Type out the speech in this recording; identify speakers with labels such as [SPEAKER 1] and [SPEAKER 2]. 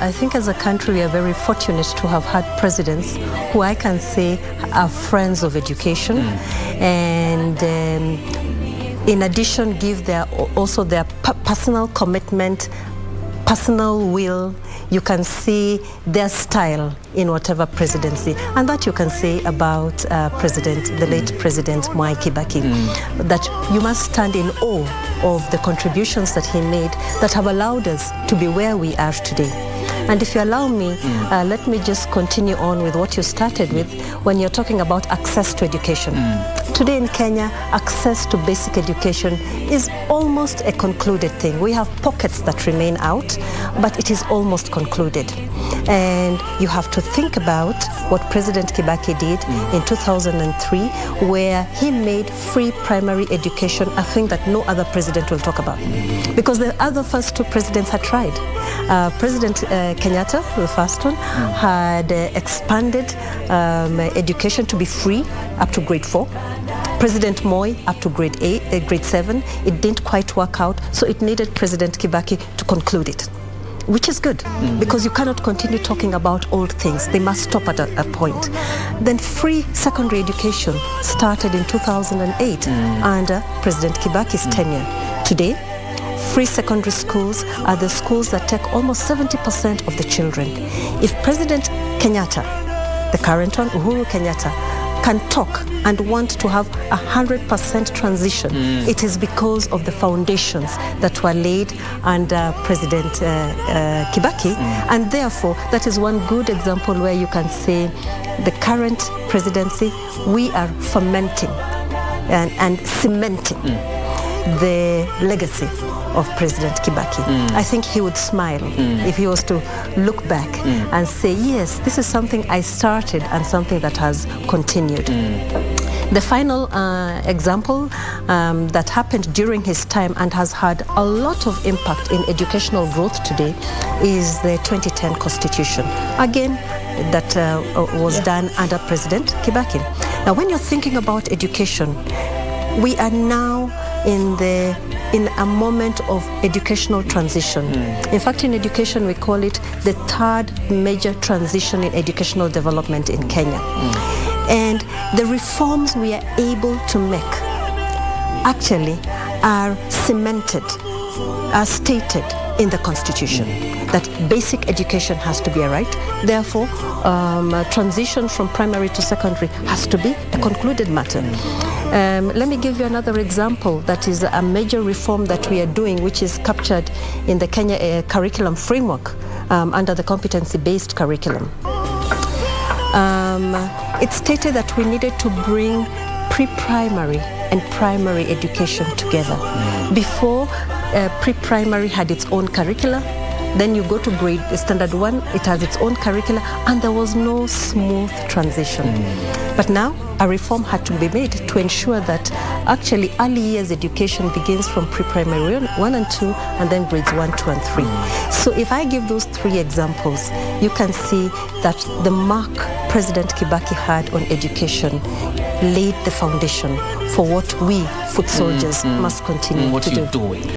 [SPEAKER 1] I think as a country we are very fortunate to have had presidents who I can say are friends of education, and in addition give also their personal commitment, personal will. You can see their style in whatever presidency, and that you can say about the late President Mwai Kibaki, that you must stand in awe of the contributions that he made that have allowed us to be where we are today. And if you allow me, let me just continue on with what you started with when you're talking about access to education. Today in Kenya, access to basic education is almost a concluded thing. We have pockets that remain out, but it is almost concluded. And you have to think about what President Kibaki did in 2003, where he made free primary education a thing that no other president will talk about. Because the other first two presidents had tried. President Kenyatta, the first one, had expanded education to be free up to grade 4. President Moi up to grade 7. It didn't quite work out, so it needed President Kibaki to conclude it, which is good, because you cannot continue talking about old things. They must stop at a point. Then free secondary education started in 2008 under President Kibaki's tenure. Today, free secondary schools are the schools that take almost 70% of the children. If President Kenyatta, the current one, Uhuru Kenyatta, can talk and want to have 100% transition, it is because of the foundations that were laid under President Kibaki, and therefore that is one good example where you can say the current presidency, we are fermenting and cementing the legacy of President Kibaki. I think he would smile if he was to look back and say, yes, this is something I started and something that has continued. The final example that happened during his time and has had a lot of impact in educational growth today is the 2010 Constitution. Again, that was done under President Kibaki. Now, when you're thinking about education, we are now in a moment of educational transition. In fact, in education, we call it the third major transition in educational development in Kenya. And the reforms we are able to make actually are cemented, are stated in the Constitution, that basic education has to be a right. Therefore, transition from primary to secondary has to be a concluded matter. Let me give you another example that is a major reform that we are doing, which is captured in the Kenya curriculum framework under the competency-based curriculum. It stated that we needed to bring pre-primary and primary education together. Before, pre-primary had its own curricula, then you go to standard 1, it has its own curricula, and there was no smooth transition. But now a reform had to be made to ensure that actually early years education begins from pre-primary 1 and 2, and then grades 1, 2, and 3. So if I give those 3 examples, you can see that the mark President Kibaki had on education laid the foundation for what we, foot soldiers, must continue to do.